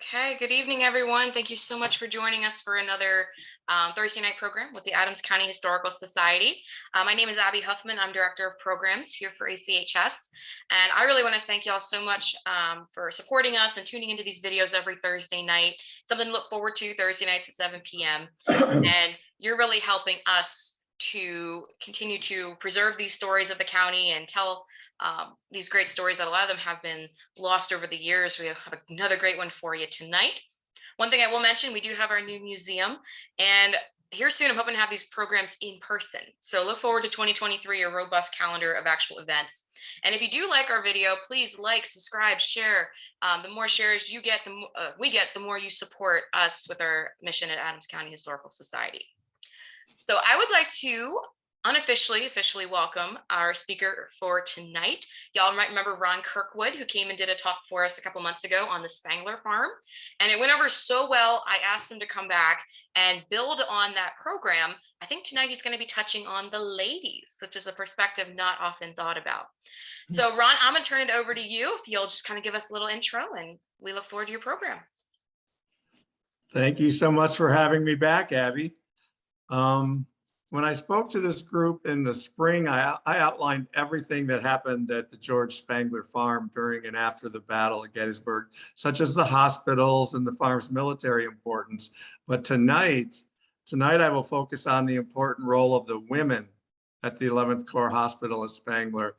Okay, good evening, everyone. Thank you so much for joining us for another Thursday night program with the Adams County Historical Society. My name is Abby Huffman. I'm Director of Programs here for ACHS. And I really want to thank you all so much for supporting us and tuning into these videos every Thursday night. Something to look forward to Thursday nights at 7 p.m. And you're really helping us to continue to preserve these stories of the county and tell these great stories that a lot of them have been lost over the years. We have another great one for you tonight. One thing I will mention, we do have our new museum, and here soon I'm hoping to have these programs in person. So look forward to 2023, a robust calendar of actual events. And if you do like our video, please like, subscribe, share. The more shares you get, we get, the more you support us with our mission at Adams County Historical Society. So I would like to officially welcome our speaker for tonight. Y'all might remember Ron Kirkwood, who came and did a talk for us a couple months ago on the Spangler Farm. And it went over so well, I asked him to come back and build on that program. I think tonight he's going to be touching on the ladies, which is a perspective not often thought about. So Ron, I'm going to turn it over to you if you'll just kind of give us a little intro, and we look forward to your program. Thank you so much for having me back, Abby. When I spoke to this group in the spring, I outlined everything that happened at the George Spangler Farm during and after the Battle of Gettysburg, such as the hospitals and the farm's military importance. But tonight I will focus on the important role of the women at the 11th Corps Hospital at Spangler.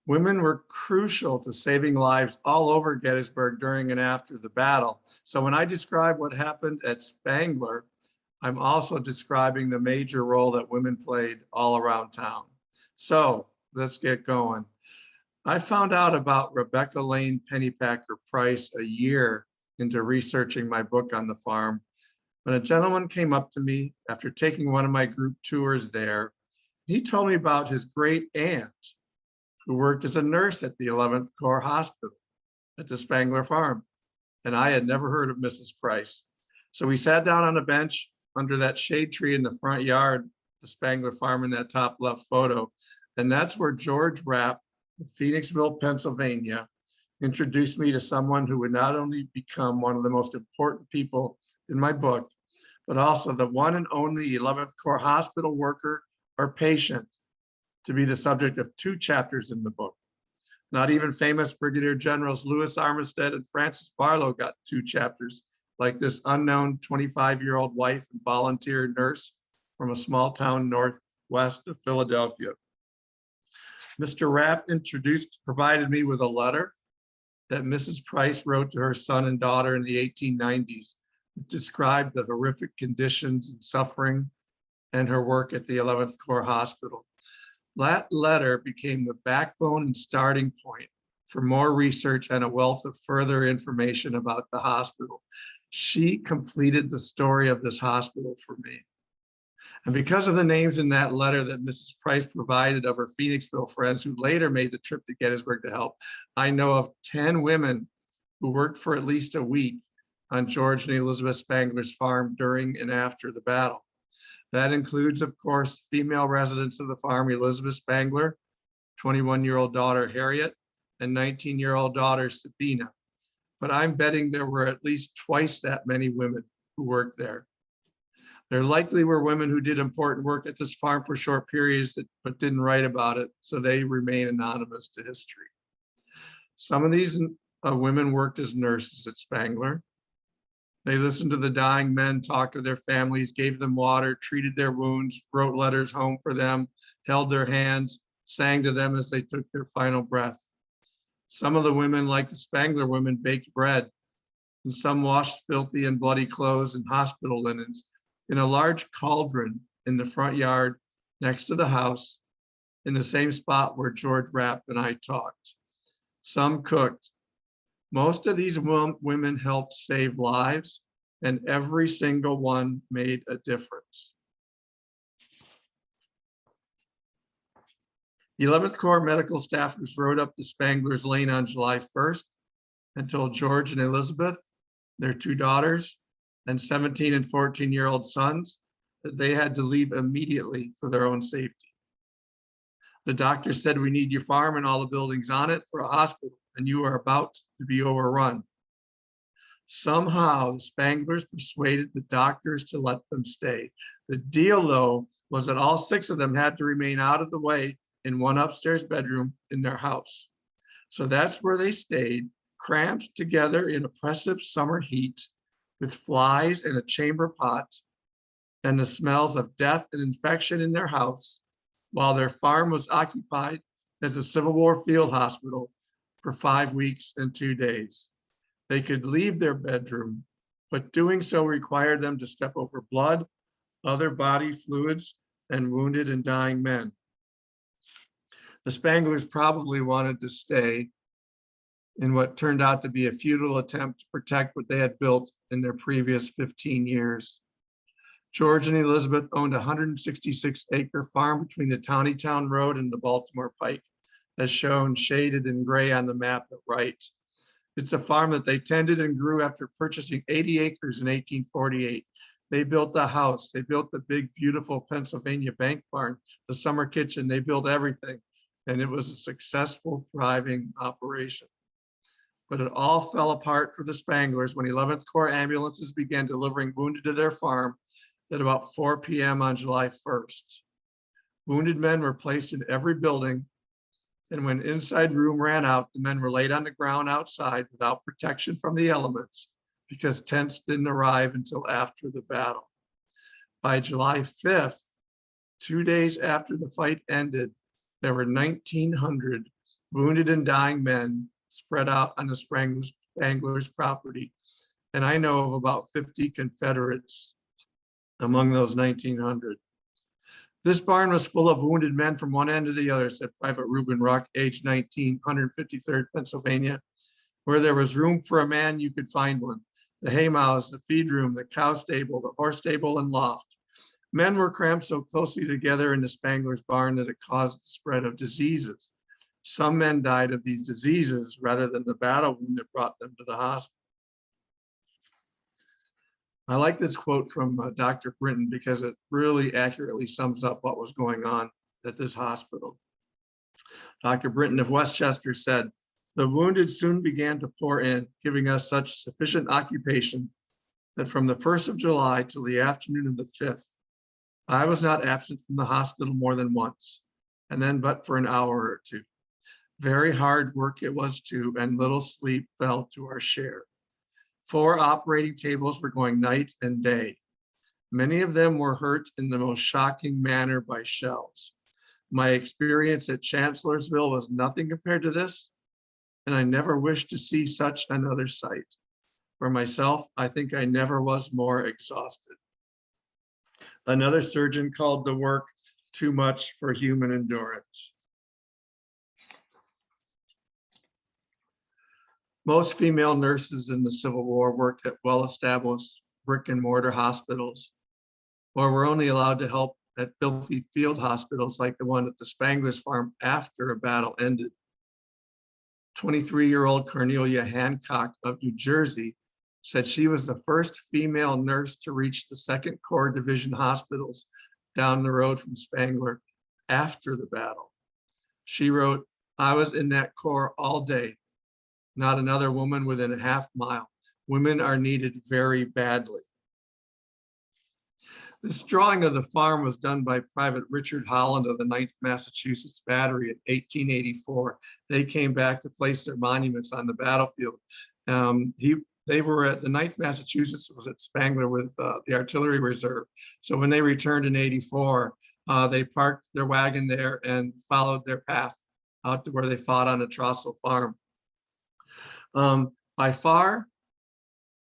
Women were crucial to saving lives all over Gettysburg during and after the battle. So when I describe what happened at Spangler, I'm also describing the major role that women played all around town. So let's get going. I found out about Rebecca Lane Pennypacker Price a year into researching my book on the farm, when a gentleman came up to me after taking one of my group tours there. He told me about his great aunt who worked as a nurse at the 11th Corps Hospital at the Spangler Farm. And I had never heard of Mrs. Price. So we sat down on a bench under that shade tree in the front yard, the Spangler Farm in that top left photo. And that's where George Rapp of Phoenixville, Pennsylvania, introduced me to someone who would not only become one of the most important people in my book, but also the one and only 11th Corps hospital worker or patient to be the subject of 2 chapters in the book. Not even famous Brigadier Generals Louis Armistead and Frances Barlow got 2 chapters, like this unknown 25-year-old wife and volunteer nurse from a small town northwest of Philadelphia. Mr. Rapp provided me with a letter that Mrs. Price wrote to her son and daughter in the 1890s that described the horrific conditions and suffering and her work at the 11th Corps Hospital. That letter became the backbone and starting point for more research and a wealth of further information about the hospital. She completed the story of this hospital for me. And because of the names in that letter that Mrs. Price provided of her Phoenixville friends who later made the trip to Gettysburg to help, I know of 10 women who worked for at least a week on George and Elizabeth Spangler's farm during and after the battle. That includes, of course, female residents of the farm, Elizabeth Spangler, 21-year-old daughter Harriet, and 19-year-old daughter Sabina. But I'm betting there were at least twice that many women who worked there. There likely were women who did important work at this farm for short periods but didn't write about it, so they remain anonymous to history. Some of these women worked as nurses at Spangler. They listened to the dying men talk to their families, gave them water, treated their wounds, wrote letters home for them, held their hands, sang to them as they took their final breath. Some of the women, like the Spangler women, baked bread, and some washed filthy and bloody clothes and hospital linens in a large cauldron in the front yard next to the house, in the same spot where George Rapp and I talked. Some cooked. Most of these women helped save lives, and every single one made a difference. The 11th Corps medical staffers rode up the Spangler's Lane on July 1st and told George and Elizabeth, their 2 daughters, and 17 and 14-year-old sons that they had to leave immediately for their own safety. The doctor said, "We need your farm and all the buildings on it for a hospital, and you are about to be overrun." Somehow the Spanglers persuaded the doctors to let them stay. The deal, though, was that all 6 of them had to remain out of the way in one upstairs bedroom in their house. So that's where they stayed, cramped together in oppressive summer heat with flies in a chamber pot and the smells of death and infection in their house, while their farm was occupied as a Civil War field hospital for 5 weeks and 2 days. They could leave their bedroom, but doing so required them to step over blood, other body fluids, and wounded and dying men. The Spanglers probably wanted to stay in what turned out to be a futile attempt to protect what they had built in their previous 15 years. George and Elizabeth owned a 166-acre farm between the Townytown Road and the Baltimore Pike, as shown shaded in gray on the map at right. It's a farm that they tended and grew after purchasing 80 acres in 1848. They built the house, they built the big, beautiful Pennsylvania bank barn, the summer kitchen, they built everything. And it was a successful, thriving operation. But it all fell apart for the Spanglers when 11th Corps ambulances began delivering wounded to their farm at about 4 p.m. on July 1st. Wounded men were placed in every building, and when inside room ran out, the men were laid on the ground outside without protection from the elements because tents didn't arrive until after the battle. By July 5th, 2 days after the fight ended, there were 1,900 wounded and dying men spread out on the Spanglers' property. And I know of about 50 Confederates among those 1,900. This barn was full of wounded men from one end to the other, said Private Reuben Ruck, age 19, 153rd Pennsylvania. Where there was room for a man, you could find one. The haymows, the feed room, the cow stable, the horse stable, and loft. Men were crammed so closely together in the Spanglers' barn that it caused the spread of diseases. Some men died of these diseases rather than the battle wound that brought them to the hospital. I like this quote from Dr. Brinton because it really accurately sums up what was going on at this hospital. Dr. Brinton of Westchester said, "The wounded soon began to pour in, giving us such sufficient occupation that from the 1st of July till the afternoon of the 5th, I was not absent from the hospital more than once, and then but for an hour or two. Very hard work it was too, and little sleep fell to our share. 4 operating tables were going night and day. Many of them were hurt in the most shocking manner by shells. My experience at Chancellorsville was nothing compared to this, and I never wished to see such another sight. For myself, I think I never was more exhausted." Another surgeon called the work too much for human endurance. Most female nurses in the Civil War worked at well-established brick and mortar hospitals, or were only allowed to help at filthy field hospitals like the one at the Spanglers' farm after a battle ended. 23-year-old Cornelia Hancock of New Jersey said she was the first female nurse to reach the 2nd Corps Division hospitals down the road from Spangler after the battle. She wrote, "I was in that corps all day. Not another woman within a half mile. Women are needed very badly." This drawing of the farm was done by Private Richard Holland of the 9th Massachusetts Battery in 1884. They came back to place their monuments on the battlefield. They were at the 9th Massachusetts was at Spangler with the Artillery Reserve. So when they returned in 84, they parked their wagon there and followed their path out to where they fought on the Trossel farm. By far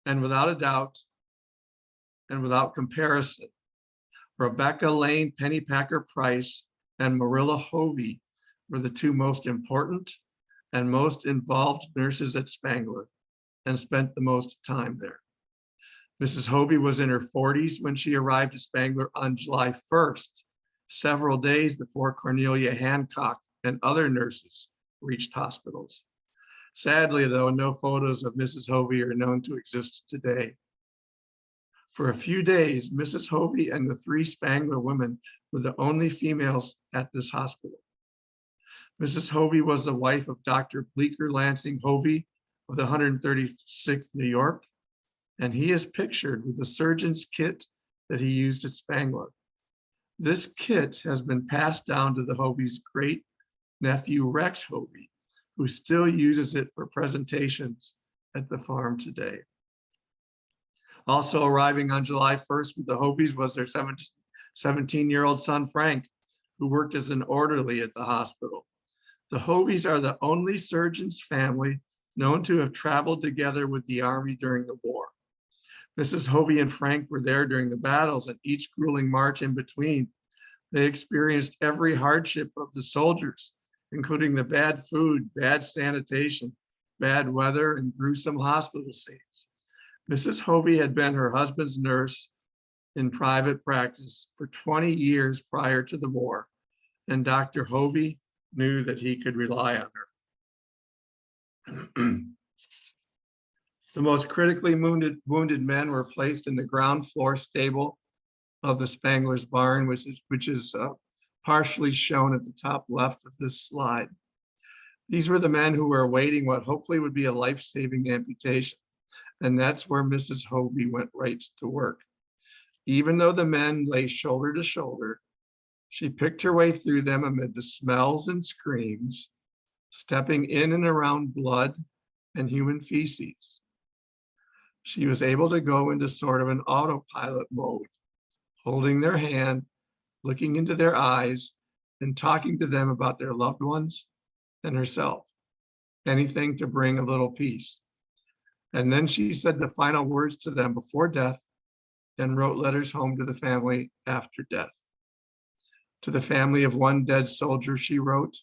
and without a doubt and without comparison, Rebecca Lane Pennypacker Price and Marilla Hovey were the 2 most important and most involved nurses at Spangler and spent the most time there. Mrs. Hovey was in her 40s when she arrived at Spangler on July 1st, several days before Cornelia Hancock and other nurses reached hospitals. Sadly, though, no photos of Mrs. Hovey are known to exist today. For a few days, Mrs. Hovey and the 3 Spangler women were the only females at this hospital. Mrs. Hovey was the wife of Dr. Bleecker Lansing Hovey of the 136th New York, and he is pictured with the surgeon's kit that he used at Spangler. This kit has been passed down to the Hovey's great nephew, Rex Hovey, who still uses it for presentations at the farm today. Also arriving on July 1st with the Hoveys was their 17-year-old son, Frank, who worked as an orderly at the hospital. The Hoveys are the only surgeon's family known to have traveled together with the Army during the war. Mrs. Hovey and Frank were there during the battles, and each grueling march in between. They experienced every hardship of the soldiers, including the bad food, bad sanitation, bad weather, and gruesome hospital scenes. Mrs. Hovey had been her husband's nurse in private practice for 20 years prior to the war, and Dr. Hovey knew that he could rely on her. The most critically wounded men were placed in the ground floor stable of the Spangler's barn, which is partially shown at the top left of this slide. These were the men who were awaiting what hopefully would be a life-saving amputation. And that's where Mrs. Hovey went right to work. Even though the men lay shoulder to shoulder, she picked her way through them amid the smells and screams, stepping in and around blood and human feces. She was able to go into sort of an autopilot mode, holding their hand, looking into their eyes, and talking to them about their loved ones and herself, anything to bring a little peace. And then she said the final words to them before death and wrote letters home to the family after death. To the family of one dead soldier, she wrote,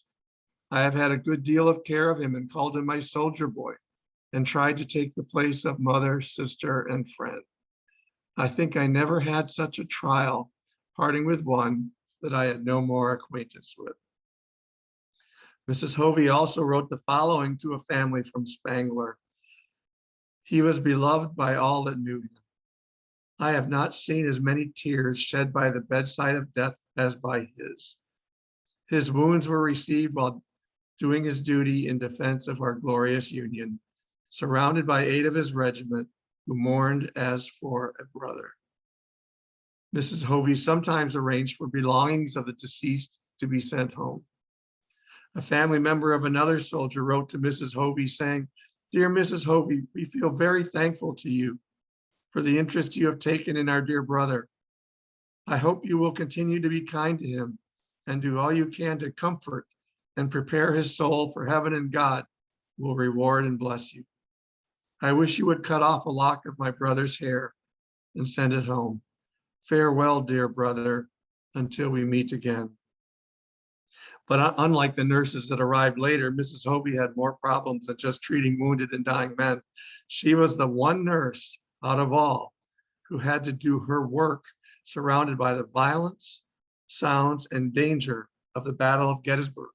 "I have had a good deal of care of him and called him my soldier boy and tried to take the place of mother, sister, and friend. I think I never had such a trial parting with one that I had no more acquaintance with." Mrs. Hovey also wrote the following to a family from Spangler. "He was beloved by all that knew him. I have not seen as many tears shed by the bedside of death as by his. His wounds were received while doing his duty in defense of our glorious Union, surrounded by 8 of his regiment, who mourned as for a brother." Mrs. Hovey sometimes arranged for belongings of the deceased to be sent home. A family member of another soldier wrote to Mrs. Hovey saying, "Dear Mrs. Hovey, we feel very thankful to you for the interest you have taken in our dear brother. I hope you will continue to be kind to him and do all you can to comfort and prepare his soul for heaven, and God will reward and bless you. I wish you would cut off a lock of my brother's hair and send it home. Farewell, dear brother, until we meet again." But unlike the nurses that arrived later, Mrs. Hovey had more problems than just treating wounded and dying men. She was the one nurse out of all who had to do her work surrounded by the violence, sounds, and danger of the Battle of Gettysburg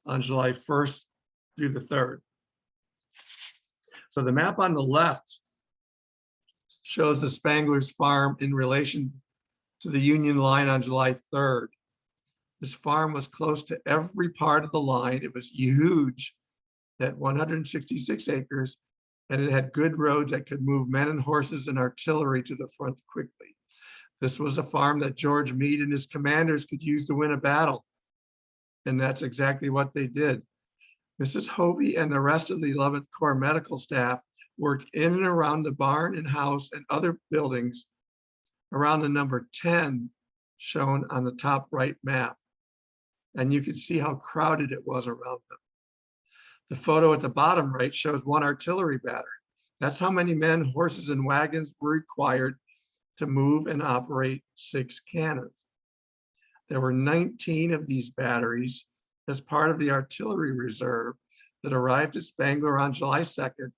on July 1st through the 3rd. So the map on the left shows the Spangler's farm in relation to the Union line on July 3rd. This farm was close to every part of the line. It was huge at 166 acres, and it had good roads that could move men and horses and artillery to the front quickly. This was a farm that George Meade and his commanders could use to win a battle, and that's exactly what they did. Mrs. Hovey and the rest of the 11th Corps medical staff worked in and around the barn and house and other buildings around the number 10 shown on the top right map. And you can see how crowded it was around them. The photo at the bottom right shows one artillery battery. That's how many men, horses, and wagons were required to move and operate 6 cannons. There were 19 of these batteries as part of the artillery reserve that arrived at Spangler on July 2nd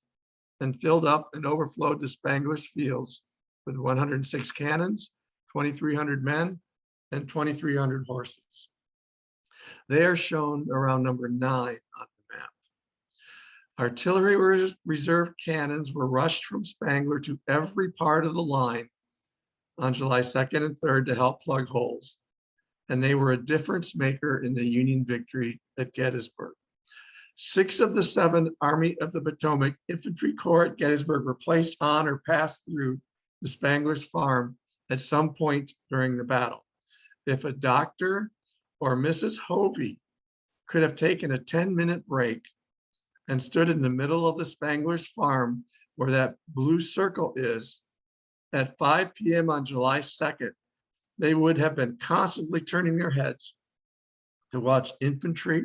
and filled up and overflowed the Spangler's fields with 106 cannons, 2,300 men, and 2,300 horses. They are shown around number 9 on the map. Artillery reserve cannons were rushed from Spangler to every part of the line on July 2nd and 3rd to help plug holes, and they were a difference maker in the Union victory at Gettysburg. 6 of the 7 Army of the Potomac Infantry Corps at Gettysburg were placed on or passed through the Spangler's farm at some point during the battle. If a doctor or Mrs. Hovey could have taken a 10-minute break and stood in the middle of the Spangler's farm where that blue circle is at 5 p.m. on July 2nd, they would have been constantly turning their heads to watch infantry,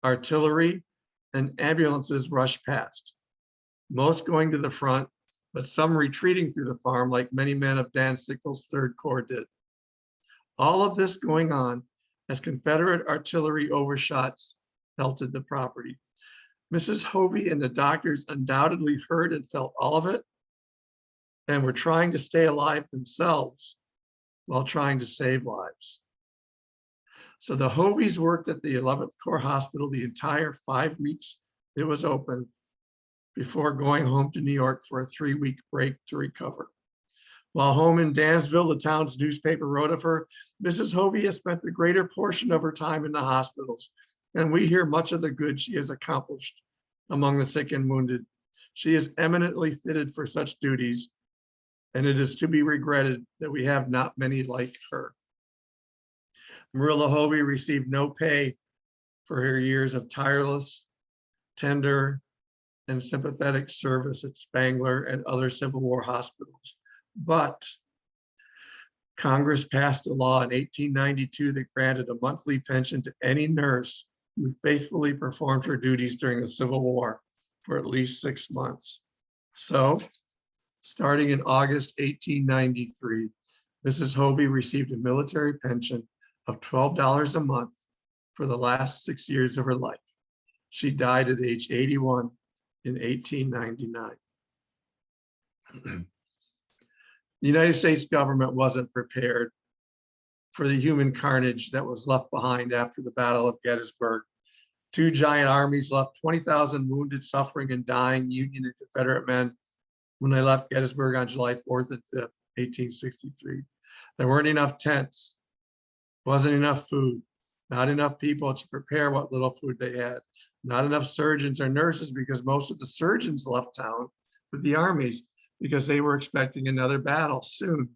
artillery, and ambulances rush past, most going to the front, but some retreating through the farm like many men of Dan Sickles' 3rd Corps did. All of this going on as Confederate artillery overshots pelted the property. Mrs. Hovey and the doctors undoubtedly heard and felt all of it and were trying to stay alive themselves while trying to save lives. So the Hoveys worked at the 11th Corps Hospital the entire 5 weeks it was open before going home to New York for a 3-week break to recover. While home in Dansville, the town's newspaper wrote of her, Mrs. Hovey has spent the greater portion of her time in the hospitals, and we hear much of the good she has accomplished among the sick and wounded. She is eminently fitted for such duties, and it is to be regretted that we have not many like her. Marilla Hovey received no pay for her years of tireless, tender, and sympathetic service at Spangler and other Civil War hospitals. But Congress passed a law in 1892 that granted a monthly pension to any nurse who faithfully performed her duties during the Civil War for at least 6 months. So, starting in August 1893, Mrs. Hovey received a military pension of $12 a month for the last 6 years of her life. She died at age 81 in 1899. The United States government wasn't prepared for the human carnage that was left behind after the Battle of Gettysburg. 2 giant armies left 20,000 wounded, suffering, and dying Union and Confederate men when they left Gettysburg on July 4th and 5th, 1863. There weren't enough tents, wasn't enough food, not enough people to prepare what little food they had, not enough surgeons or nurses because most of the surgeons left town with the armies because they were expecting another battle soon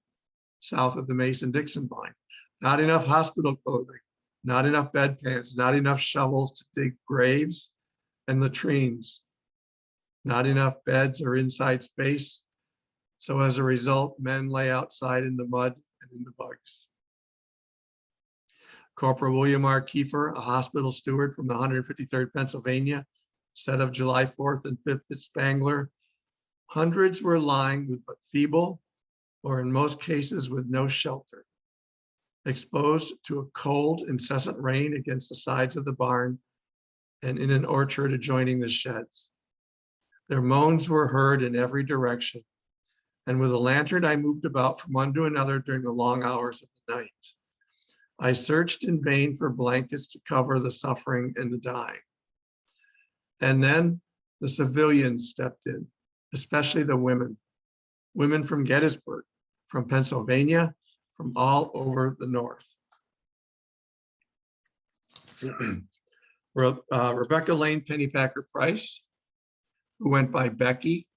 south of the Mason-Dixon line. Not enough hospital clothing, not enough bedpans, not enough shovels to dig graves and latrines, not enough beds or inside space. So as a result, men lay outside in the mud and in the bugs. Corporal William R. Kiefer, a hospital steward from the 153rd Pennsylvania, said of July 4th and 5th at Spangler, hundreds were lying with but feeble, or in most cases with no shelter, exposed to a cold, incessant rain against the sides of the barn and in an orchard adjoining the sheds. Their moans were heard in every direction, and with a lantern I moved about from one to another during the long hours of the night. I searched in vain for blankets to cover the suffering and the dying. And then the civilians stepped in, especially the women from Gettysburg, from Pennsylvania, from all over the North. Rebecca Lane Pennypacker Price, who went by Becky,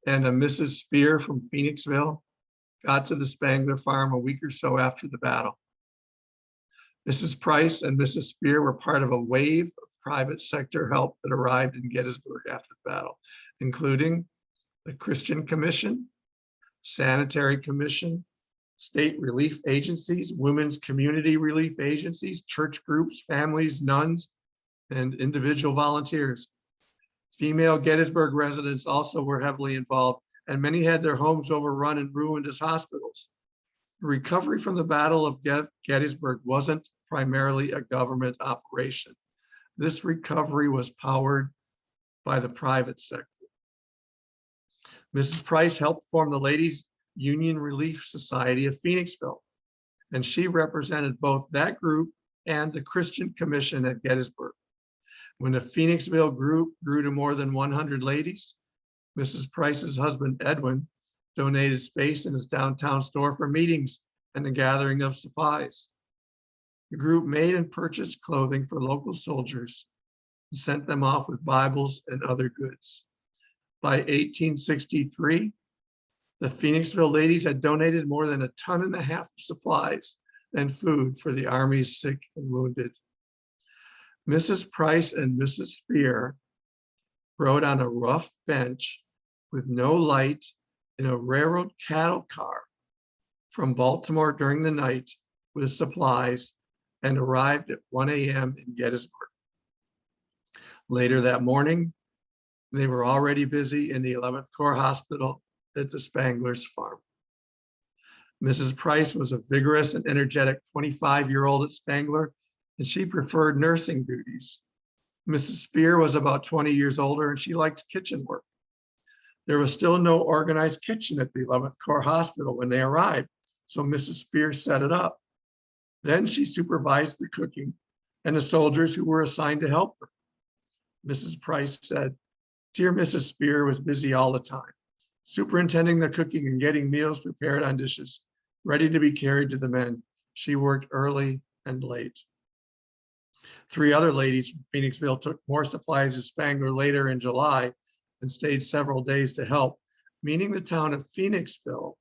and a Mrs. Spear from Phoenixville, got to the Spangler farm a week or so after the battle. Mrs. Price and Mrs. Spear were part of a wave of private sector help that arrived in Gettysburg after the battle, including the Christian Commission, Sanitary Commission, state relief agencies, women's community relief agencies, church groups, families, nuns, and individual volunteers. Female Gettysburg residents also were heavily involved, and many had their homes overrun and ruined as hospitals. The recovery from the Battle of Gettysburg wasn't primarily a government operation. This recovery was powered by the private sector. Mrs. Price helped form the Ladies Union Relief Society of Phoenixville, and she represented both that group and the Christian Commission at Gettysburg. When the Phoenixville group grew to more than 100 ladies, Mrs. Price's husband, Edwin, donated space in his downtown store for meetings and the gathering of supplies. The group made and purchased clothing for local soldiers and sent them off with Bibles and other goods. By 1863, the Phoenixville ladies had donated more than 1.5 tons of supplies and food for the Army's sick and wounded. Mrs. Price and Mrs. Spear rode on a rough bench with no light in a railroad cattle car from Baltimore during the night with supplies and arrived at 1 a.m. in Gettysburg. Later that morning, they were already busy in the 11th Corps Hospital at the Spangler's farm. Mrs. Price was a vigorous and energetic 25-year-old at Spangler, and she preferred nursing duties. Mrs. Spear was about 20 years older, and she liked kitchen work. There was still no organized kitchen at the 11th Corps Hospital when they arrived, so Mrs. Spear set it up. Then she supervised the cooking and the soldiers who were assigned to help her. Mrs. Price said, "Dear Mrs. Spear was busy all the time, superintending the cooking and getting meals prepared on dishes, ready to be carried to the men. She worked early and late." 3 other ladies from Phoenixville took more supplies to Spangler later in July and stayed several days to help, meaning the town of Phoenixville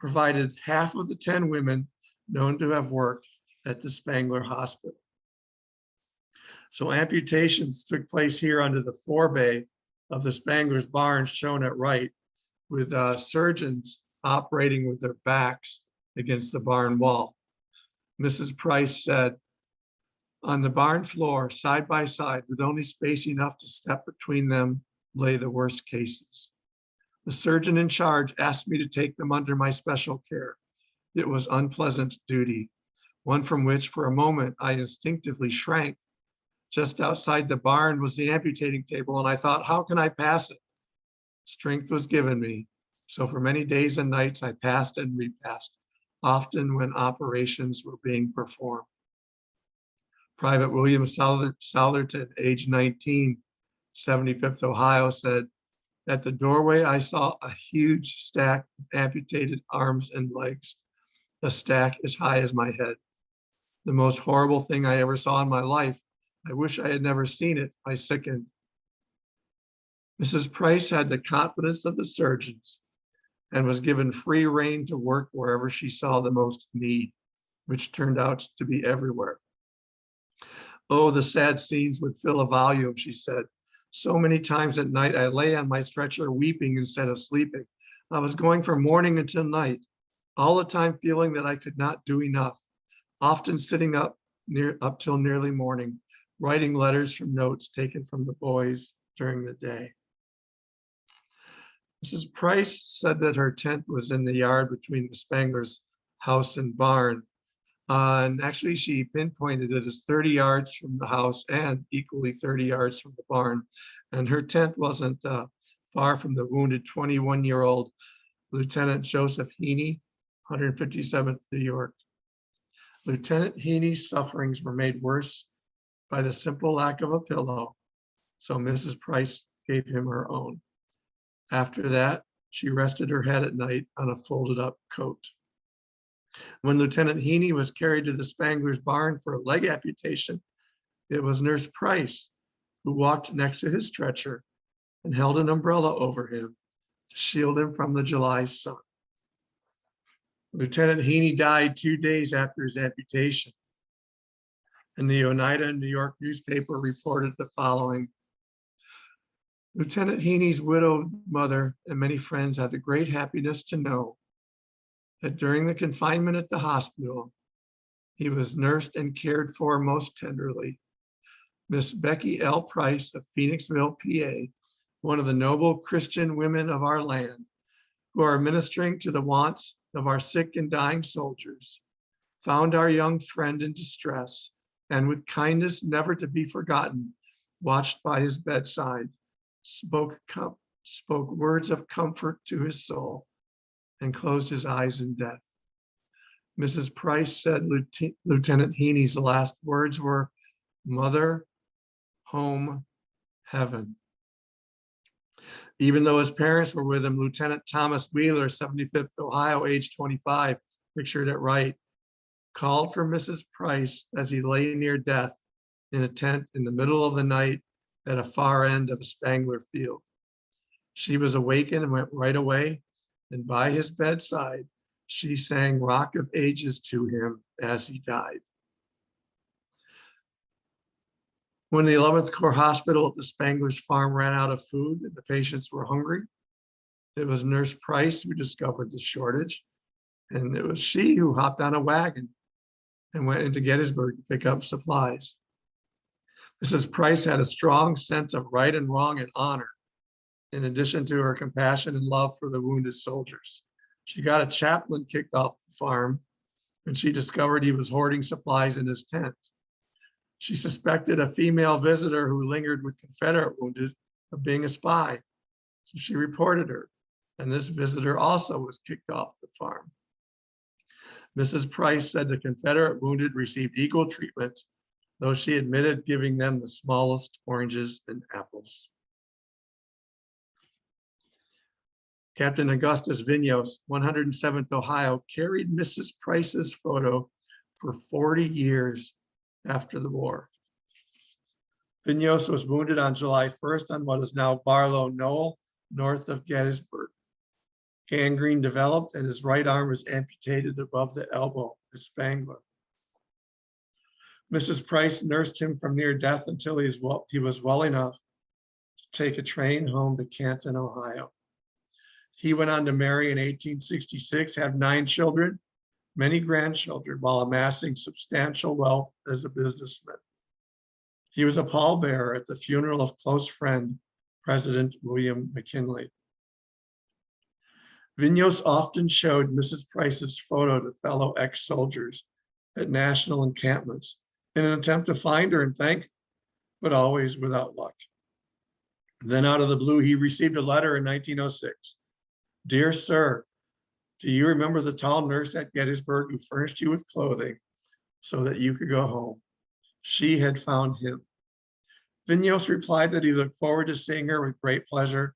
provided half of the 10 women known to have worked at the Spangler Hospital. So amputations took place here under the forebay of the Spangler's barn shown at right, with surgeons operating with their backs against the barn wall. Mrs. Price said, "On the barn floor, side by side, with only space enough to step between them, lay the worst cases. The surgeon in charge asked me to take them under my special care. It was unpleasant duty, one from which for a moment I instinctively shrank. Just outside the barn was the amputating table, and I thought, how can I pass it? Strength was given me, so for many days and nights I passed and repassed, often when operations were being performed." Private William Southerton, age 19, 75th Ohio, said, "At the doorway, I saw a huge stack of amputated arms and legs, a stack as high as my head. The most horrible thing I ever saw in my life. I wish I had never seen it. I sickened." Mrs. Price had the confidence of the surgeons and was given free rein to work wherever she saw the most need, which turned out to be everywhere. "Oh, the sad scenes would fill a volume," she said. "So many times at night I lay on my stretcher weeping instead of sleeping. I was going from morning until night, all the time feeling that I could not do enough, often sitting up till nearly morning, writing letters from notes taken from the boys during the day." Mrs. Price said that her tent was in the yard between the Spangler's house and barn. And actually, she pinpointed it as 30 yards from the house and equally 30 yards from the barn. And her tent wasn't far from the wounded 21-year-old Lieutenant Joseph Heaney, 157th New York. Lieutenant Heaney's sufferings were made worse by the simple lack of a pillow, so Mrs. Price gave him her own. After that, she rested her head at night on a folded up coat. When Lieutenant Heaney was carried to the Spangler's barn for a leg amputation, it was Nurse Price who walked next to his stretcher and held an umbrella over him to shield him from the July sun. Lieutenant Heaney died 2 days after his amputation, and the Oneida, New York newspaper reported the following: "Lieutenant Heaney's widowed mother and many friends had the great happiness to know that during the confinement at the hospital, he was nursed and cared for most tenderly. Miss Becky L. Price of Phoenixville, PA, one of the noble Christian women of our land, who are ministering to the wants of our sick and dying soldiers, found our young friend in distress, and with kindness never to be forgotten, watched by his bedside, spoke words of comfort to his soul, and closed his eyes in death. Mrs. Price said Lieutenant Heaney's last words were, 'Mother, home, heaven.' Even though his parents were with him, Lieutenant Thomas Wheeler, 75th Ohio, age 25, pictured at right, called for Mrs. Price as he lay near death in a tent in the middle of the night at a far end of a Spangler field. She was awakened and went right away, and by his bedside, she sang Rock of Ages to him as he died. When the 11th Corps Hospital at the Spangler's farm ran out of food and the patients were hungry, it was Nurse Price who discovered the shortage, and it was she who hopped on a wagon and went into Gettysburg to pick up supplies. Mrs. Price had a strong sense of right and wrong and honor, in addition to her compassion and love for the wounded soldiers. She got a chaplain kicked off the farm when she discovered he was hoarding supplies in his tent. She suspected a female visitor who lingered with Confederate wounded of being a spy, so she reported her, and this visitor also was kicked off the farm. Mrs. Price said the Confederate wounded received equal treatment, though she admitted giving them the smallest oranges and apples. Captain Augustus Vinyos, 107th Ohio, carried Mrs. Price's photo for 40 years after the war. Vinyos was wounded on July 1st on what is now Barlow Knoll, north of Gettysburg. Gangrene developed and his right arm was amputated above the elbow at Spangler. Mrs. Price nursed him from near death until he was well enough to take a train home to Canton, Ohio. He went on to marry in 1866, have 9 children, many grandchildren, while amassing substantial wealth as a businessman. He was a pallbearer at the funeral of close friend, President William McKinley. Vinyos often showed Mrs. Price's photo to fellow ex-soldiers at national encampments in an attempt to find her and thank, but always without luck. Then out of the blue, he received a letter in 1906. Dear sir, do you remember the tall nurse at Gettysburg who furnished you with clothing so that you could go home? She had found him. Vinyos replied that he looked forward to seeing her with great pleasure,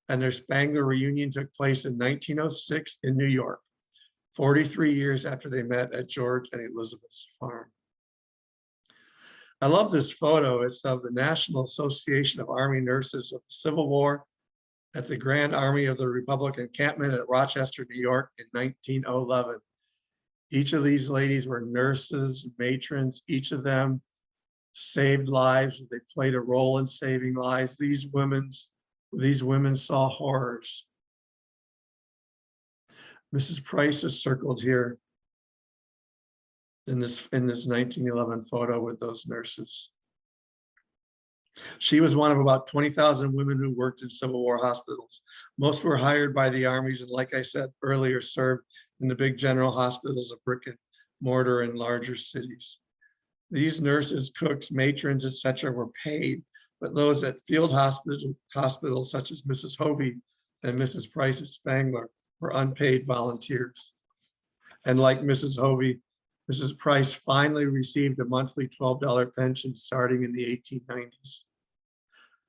and their Spangler reunion took place in 1906 in New York, 43 years after they met at George and Elizabeth's farm. I love this photo. It's of the National Association of Army Nurses of the Civil War at the Grand Army of the Republic encampment at Rochester, New York in 1911. Each of these ladies were nurses, matrons. Each of them saved lives. They played a role in saving lives. These women saw horrors. Mrs. Price is circled here in this 1911 photo with those nurses. She was one of about 20,000 women who worked in Civil War hospitals. Most were hired by the armies and, like I said earlier, served in the big general hospitals of brick and mortar in larger cities. These nurses, cooks, matrons, etc. were paid, but those at field hospitals such as Mrs. Hovey and Mrs. Price at Spangler were unpaid volunteers. And like Mrs. Hovey, Mrs. Price finally received a monthly $12 pension starting in the 1890s.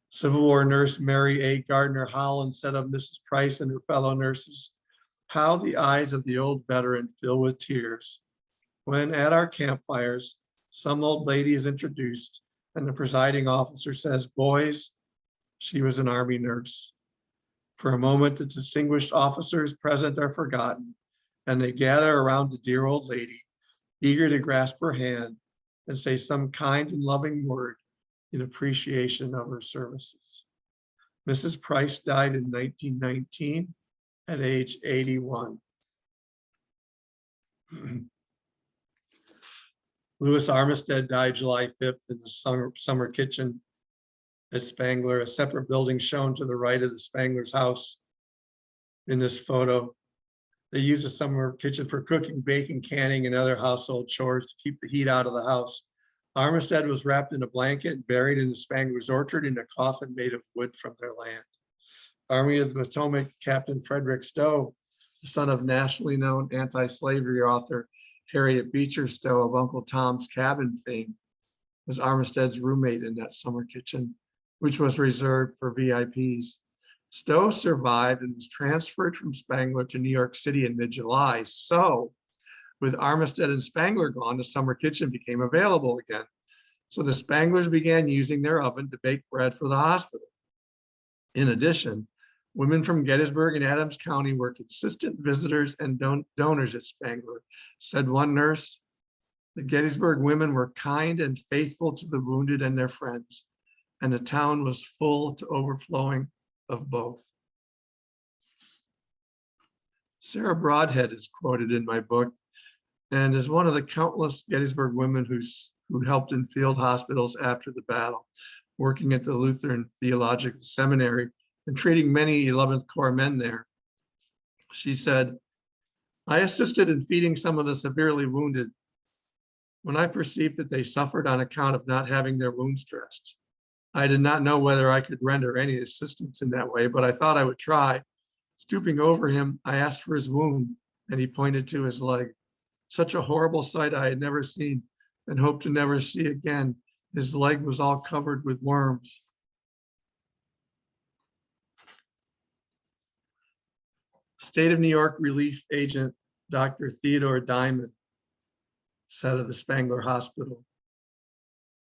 Civil War nurse Mary A. Gardner Holland said of Mrs. Price and her fellow nurses, "How the eyes of the old veteran fill with tears when at our campfires, some old lady is introduced and the presiding officer says, 'Boys, she was an Army nurse.' For a moment, the distinguished officers present are forgotten, and they gather around the dear old lady, eager to grasp her hand and say some kind and loving word in appreciation of her services." Mrs. Price died in 1919 at age 81. Louis Armistead died July 5th in the summer kitchen at Spangler, a separate building shown to the right of the Spangler's house in this photo. They used the summer kitchen for cooking, baking, canning, and other household chores to keep the heat out of the house. Armistead was wrapped in a blanket and buried in the Spangler's orchard in a coffin made of wood from their land. Army of the Potomac Captain Frederick Stowe, the son of nationally known anti-slavery author Harriet Beecher Stowe of Uncle Tom's Cabin fame, was Armistead's roommate in that summer kitchen, which was reserved for VIPs. Stowe survived and was transferred from Spangler to New York City in mid-July. So with Armistead and Spangler gone, the summer kitchen became available again. So the Spanglers began using their oven to bake bread for the hospital. In addition, women from Gettysburg and Adams County were consistent visitors and donors at Spangler, said one nurse. The Gettysburg women were kind and faithful to the wounded and their friends, and the town was full to overflowing of both. Sarah Broadhead is quoted in my book and is one of the countless Gettysburg women who helped in field hospitals after the battle, working at the Lutheran Theological Seminary and treating many 11th Corps men there. She said, "I assisted in feeding some of the severely wounded when I perceived that they suffered on account of not having their wounds dressed. I did not know whether I could render any assistance in that way, but I thought I would try. Stooping over him, I asked for his wound, and he pointed to his leg. Such a horrible sight I had never seen and hoped to never see again. His leg was all covered with worms." State of New York relief agent Dr. Theodore Diamond said of the Spangler Hospital,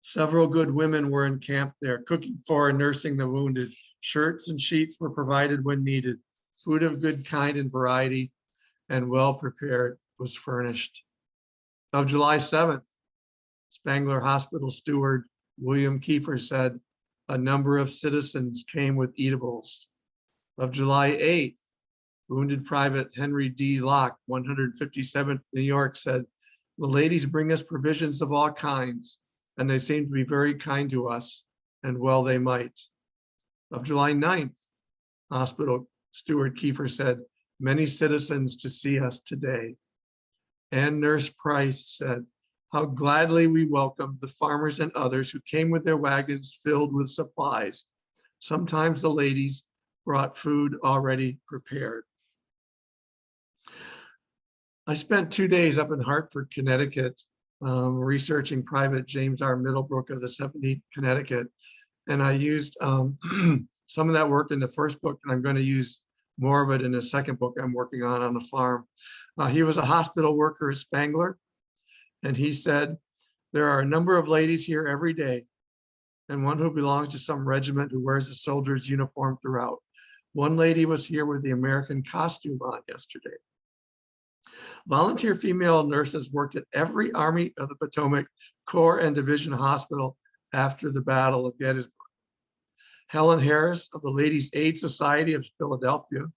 "Several good women were encamped there, cooking for and nursing the wounded. Shirts and sheets were provided when needed. Food of good kind and variety and well prepared was furnished." Of July 7th, Spangler Hospital steward William Kiefer said, "A number of citizens came with eatables." Of July 8th, wounded Private Henry D. Locke, 157th New York, said, "The ladies bring us provisions of all kinds, and they seem to be very kind to us, and well they might." Of July 9th, hospital steward Kiefer said, "Many citizens to see us today." And Nurse Price said, "How gladly we welcomed the farmers and others who came with their wagons filled with supplies. Sometimes the ladies brought food already prepared." I spent 2 days up in Hartford, Connecticut, researching Private James R. Middlebrook of the 17th Connecticut. And I used some of that work in the first book, and I'm going to use more of it in the second book I'm working on the farm. He was a hospital worker at Spangler, and he said, "There are a number of ladies here every day, and one who belongs to some regiment who wears a soldier's uniform throughout. One lady was here with the American costume on yesterday." Volunteer female nurses worked at every Army of the Potomac Corps and Division hospital after the Battle of Gettysburg. Helen Harris of the Ladies' Aid Society of Philadelphia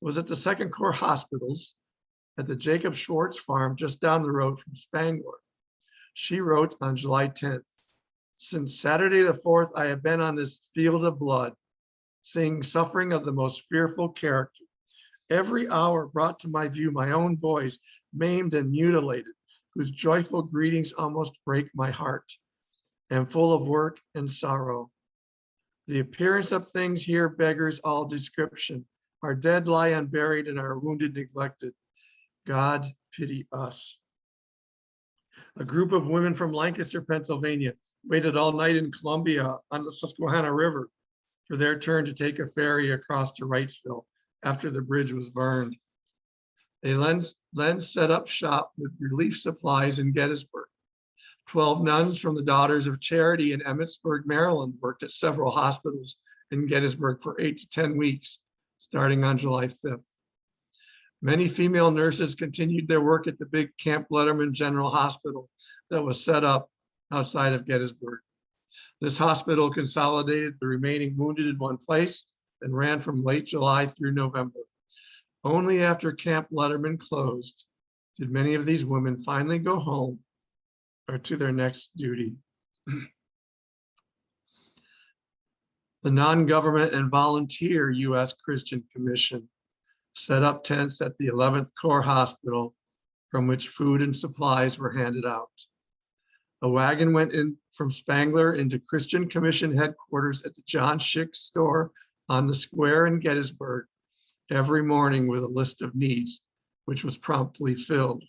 was at the Second Corps hospitals at the Jacob Schwartz farm just down the road from Spangler. She wrote on July 10th, "Since Saturday the 4th, I have been on this field of blood, seeing suffering of the most fearful character. Every hour brought to my view my own boys, maimed and mutilated, whose joyful greetings almost break my heart. Am full of work and sorrow. The appearance of things here beggars all description. Our dead lie unburied and our wounded neglected. God pity us." A group of women from Lancaster, Pennsylvania, waited all night in Columbia on the Susquehanna River for their turn to take a ferry across to Wrightsville after the bridge was burned. They then set up shop with relief supplies in Gettysburg. 12 nuns from the Daughters of Charity in Emmitsburg, Maryland, worked at several hospitals in Gettysburg for 8 to 10 weeks, starting on July 5th. Many female nurses continued their work at the big Camp Letterman General Hospital that was set up outside of Gettysburg. This hospital consolidated the remaining wounded in one place and ran from late July through November. Only after Camp Letterman closed did many of these women finally go home or to their next duty. The non-government and volunteer U.S. Christian Commission set up tents at the 11th Corps Hospital from which food and supplies were handed out. A wagon went in from Spangler into Christian Commission headquarters at the John Schick store on the square in Gettysburg every morning with a list of needs, which was promptly filled.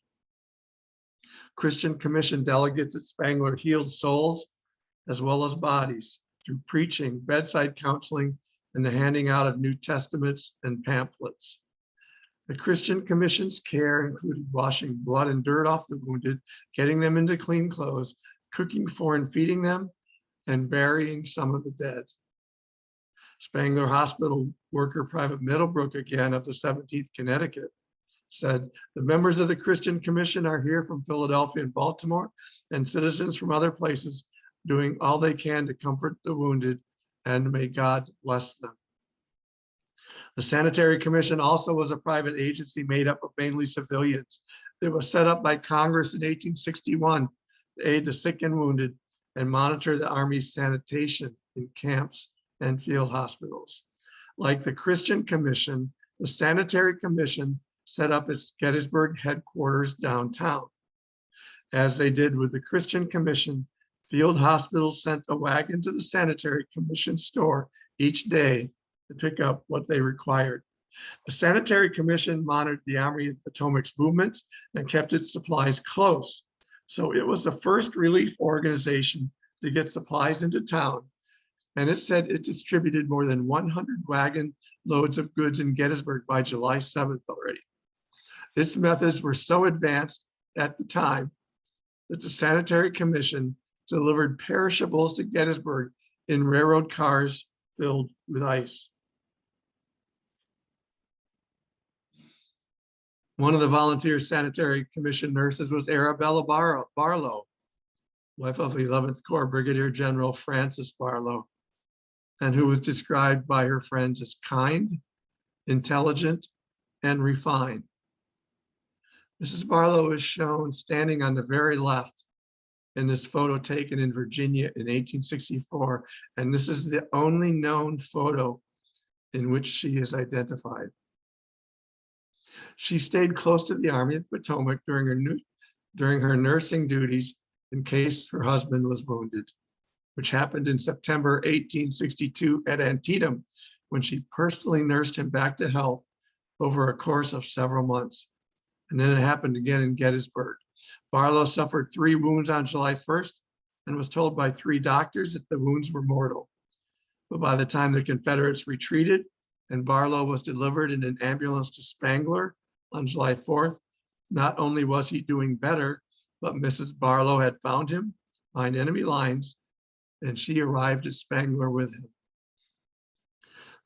Christian Commission delegates at Spangler healed souls as well as bodies through preaching, bedside counseling, and the handing out of New Testaments and pamphlets. The Christian Commission's care included washing blood and dirt off the wounded, getting them into clean clothes, cooking for and feeding them, and burying some of the dead. Spangler Hospital worker Private Middlebrook, again of the 17th Connecticut, said, the members of the Christian Commission are here from Philadelphia and Baltimore and citizens from other places doing all they can to comfort the wounded, and may God bless them. The Sanitary Commission also was a private agency made up of mainly civilians. It was set up by Congress in 1861 to aid the sick and wounded and monitor the Army's sanitation in camps and field hospitals. Like the Christian Commission, the Sanitary Commission set up its Gettysburg headquarters downtown. As they did with the Christian Commission, field hospitals sent a wagon to the Sanitary Commission store each day to pick up what they required. The Sanitary Commission monitored the Army of the Potomac's movements and kept its supplies close. So it was the first relief organization to get supplies into town. And it said it distributed more than 100 wagon loads of goods in Gettysburg by July 7th already. Its methods were so advanced at the time that the Sanitary Commission delivered perishables to Gettysburg in railroad cars filled with ice. One of the volunteer Sanitary Commission nurses was Arabella Barlow, wife of 11th Corps Brigadier General Francis Barlow, and who was described by her friends as kind, intelligent, and refined. Mrs. Barlow is shown standing on the very left in this photo taken in Virginia in 1864, and this is the only known photo in which she is identified. She stayed close to the Army of the Potomac during her nursing duties in case her husband was wounded, which happened in September 1862 at Antietam, when she personally nursed him back to health over a course of several months. And then it happened again in Gettysburg. Barlow suffered 3 wounds on July 1st and was told by 3 doctors that the wounds were mortal. But by the time the Confederates retreated and Barlow was delivered in an ambulance to Spangler on July 4th, not only was he doing better, but Mrs. Barlow had found him behind enemy lines, and she arrived at Spangler with him.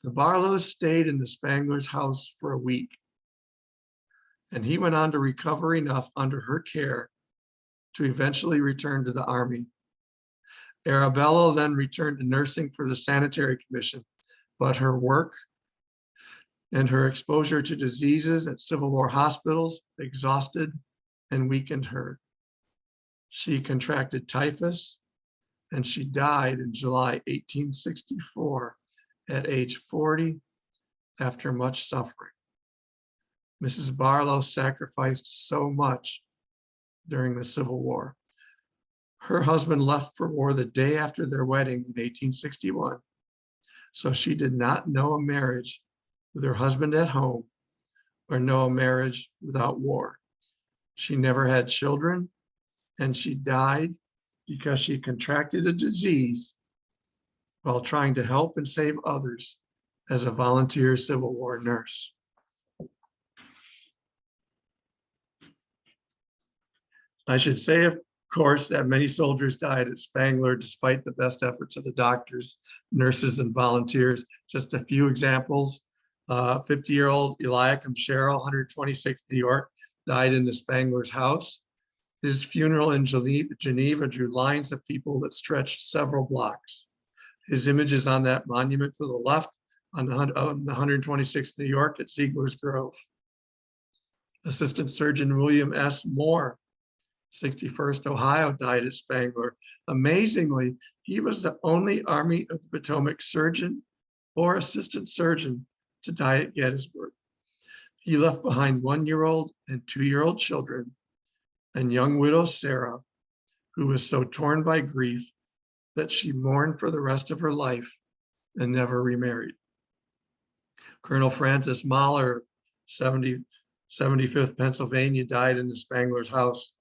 The Barlows stayed in the Spangler's house for a week, and he went on to recover enough under her care to eventually return to the Army. Arabella then returned to nursing for the Sanitary Commission, but her work and her exposure to diseases at Civil War hospitals exhausted and weakened her. She contracted typhus, and she died in July 1864 at age 40 after much suffering. Mrs. Barlow sacrificed so much during the Civil War. Her husband left for war the day after their wedding in 1861, so she did not know a marriage with her husband at home or know a marriage without war. She never had children, and she died because she contracted a disease while trying to help and save others as a volunteer Civil War nurse. I should say, of course, that many soldiers died at Spangler despite the best efforts of the doctors, nurses, and volunteers. Just a few examples. 50-year-old Eliakim Sherrill, 126th New York, died in the Spangler's house. His funeral in Geneva drew lines of people that stretched several blocks. His image is on that monument to the left on the 126th New York at Ziegler's Grove. Assistant Surgeon William S. Moore, 61st Ohio, died at Spangler. Amazingly, he was the only Army of the Potomac surgeon or assistant surgeon to die at Gettysburg. He left behind 1-year-old and 2-year-old children and young widow Sarah, who was so torn by grief that she mourned for the rest of her life and never remarried. Colonel Francis Mahler, 75th Pennsylvania, died in the Spangler's house.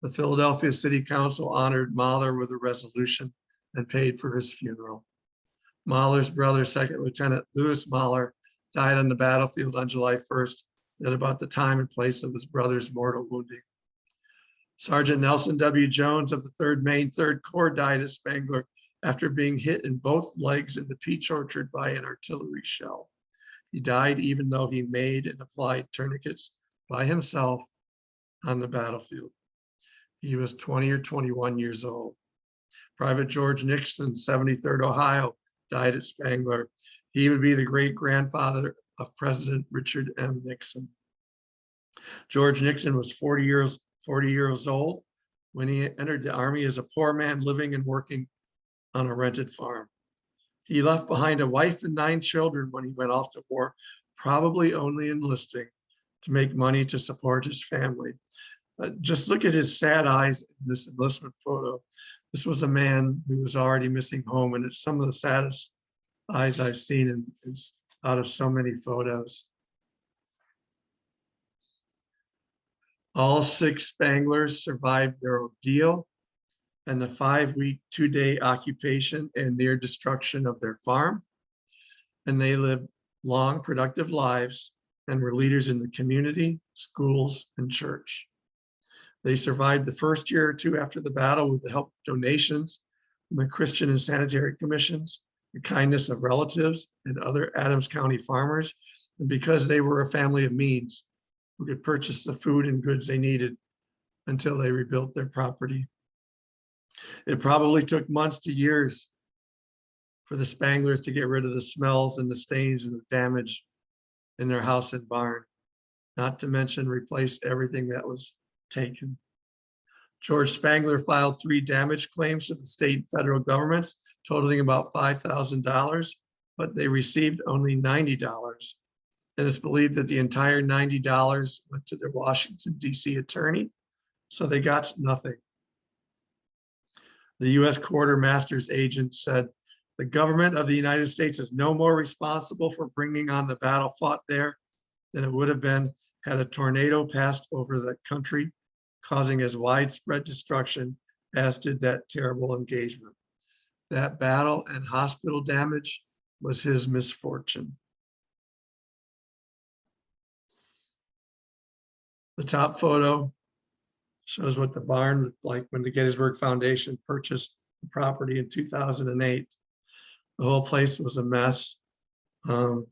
The Philadelphia City Council honored Mahler with a resolution and paid for his funeral. Mahler's brother, Second Lieutenant Lewis Mahler, died on the battlefield on July 1st at about the time and place of his brother's mortal wounding. Sergeant Nelson W. Jones of the 3rd Maine 3rd Corps died at Spangler after being hit in both legs in the peach orchard by an artillery shell. He died even though he made and applied tourniquets by himself on the battlefield. He was 20 or 21 years old. Private George Nixon, 73rd Ohio, died at Spangler. He would be the great-grandfather of President Richard M. Nixon. George Nixon was 40 years old when he entered the Army as a poor man living and working on a rented farm. He left behind a wife and 9 children when he went off to war, probably only enlisting to make money to support his family. Just look at his sad eyes in this enlistment photo. This was a man who was already missing home, and it's some of the saddest eyes I've seen out of so many photos. All 6 Spanglers survived their ordeal and the 5-week, 2-day occupation and near destruction of their farm. And they lived long, productive lives and were leaders in the community, schools, and church. They survived the first year or 2 after the battle with the help of donations from the Christian and Sanitary Commissions, the kindness of relatives and other Adams County farmers, and because they were a family of means who could purchase the food and goods they needed until they rebuilt their property. It probably took months to years for the Spanglers to get rid of the smells and the stains and the damage in their house and barn, not to mention replace everything that was taken. George Spangler filed 3 damage claims to the state and federal governments, totaling about $5,000, but they received only $90. And it's believed that the entire $90 went to their Washington, D.C. attorney, so they got nothing. The U.S. quartermaster's agent said, "The government of the United States is no more responsible for bringing on the battle fought there than it would have been had a tornado passed over the country, causing as widespread destruction as did that terrible engagement. That battle and hospital damage was his misfortune." The top photo shows what the barn looked like when the Gettysburg Foundation purchased the property in 2008. The whole place was a mess. The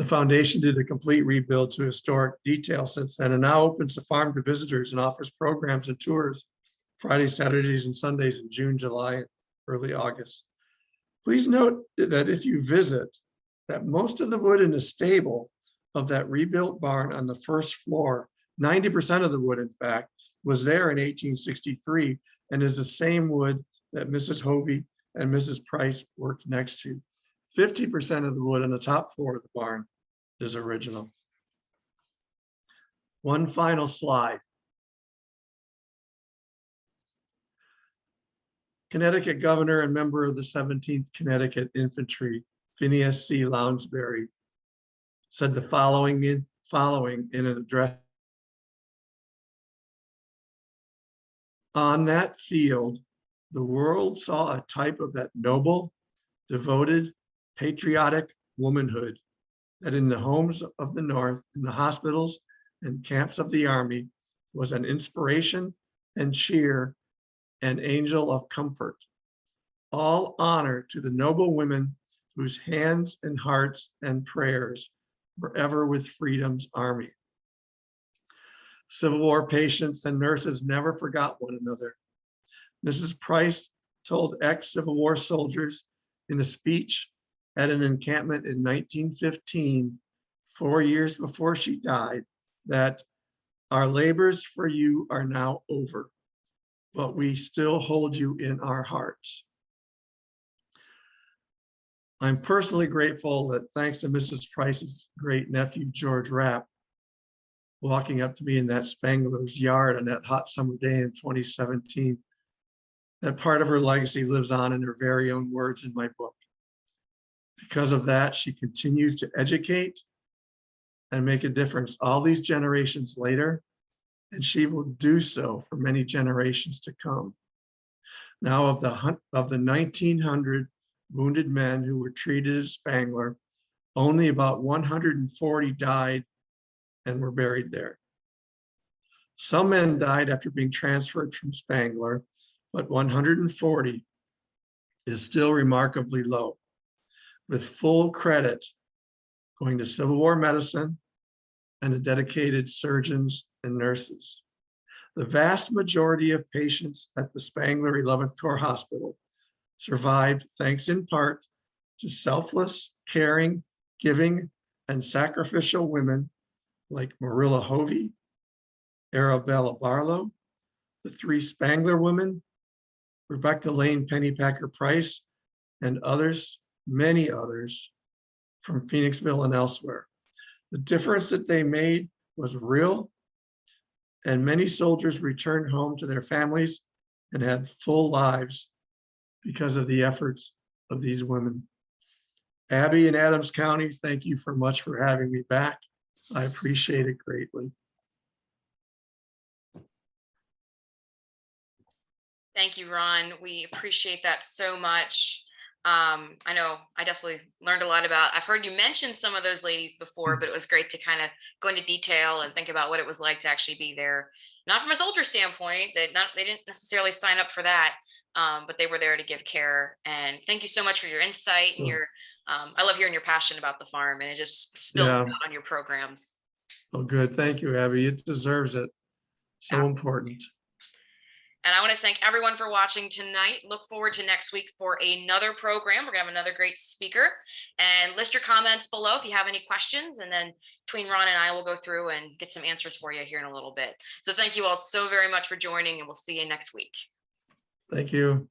foundation did a complete rebuild to historic detail since then, and now opens the farm to visitors and offers programs and tours Fridays, Saturdays, and Sundays in June, July, early August. Please note that if you visit, that most of the wood in the stable of that rebuilt barn on the first floor, 90% of the wood, in fact, was there in 1863 and is the same wood that Mrs. Hovey and Mrs. Price worked next to. 50% of the wood on the top floor of the barn is original. One final slide. Connecticut governor and member of the 17th Connecticut Infantry, Phineas C. Lounsbury, said the following in an address. On that field, the world saw a type of that noble, devoted, patriotic womanhood that in the homes of the North, in the hospitals and camps of the Army, was an inspiration and cheer, an angel of comfort. All honor to the noble women whose hands and hearts and prayers were ever with freedom's army. Civil War patients and nurses never forgot one another. Mrs. Price told ex-Civil War soldiers in a speech at an encampment in 1915, 4 years before she died, that our labors for you are now over, but we still hold you in our hearts. I'm personally grateful that thanks to Mrs. Price's great nephew, George Rapp, walking up to me in that Spangler's yard on that hot summer day in 2017, that part of her legacy lives on in her very own words in my book. Because of that, she continues to educate and make a difference all these generations later, and she will do so for many generations to come. Now, of the 1,900 wounded men who were treated at Spangler, only about 140 died and were buried there. Some men died after being transferred from Spangler, but 140 is still remarkably low, with full credit going to Civil War medicine and the dedicated surgeons and nurses. The vast majority of patients at the Spangler 11th Corps Hospital survived thanks in part to selfless, caring, giving, and sacrificial women like Marilla Hovey, Arabella Barlow, the 3 Spangler women, Rebecca Lane Pennypacker Price, and others, many others from Phoenixville and elsewhere. The difference that they made was real, and many soldiers returned home to their families and had full lives because of the efforts of these women. Abby and Adams County, thank you for much for having me back. I appreciate it greatly. Thank you, Ron. We appreciate that so much. I know I definitely learned a lot about, I've heard you mention some of those ladies before, but it was great to kind of go into detail and think about what it was like to actually be there. Not from a soldier standpoint, they didn't necessarily sign up for that, but they were there to give care. And thank you so much for your insight and your, I love hearing your passion about the farm, and it just spilled out on your programs. Oh, good. Thank you, Abby. It deserves it. So important. And I want to thank everyone for watching tonight. Look forward to next week for another program. We're going to have another great speaker. And list your comments below if you have any questions. And then between Ron and I, will go through and get some answers for you here in a little bit. So thank you all so very much for joining, and we'll see you next week. Thank you.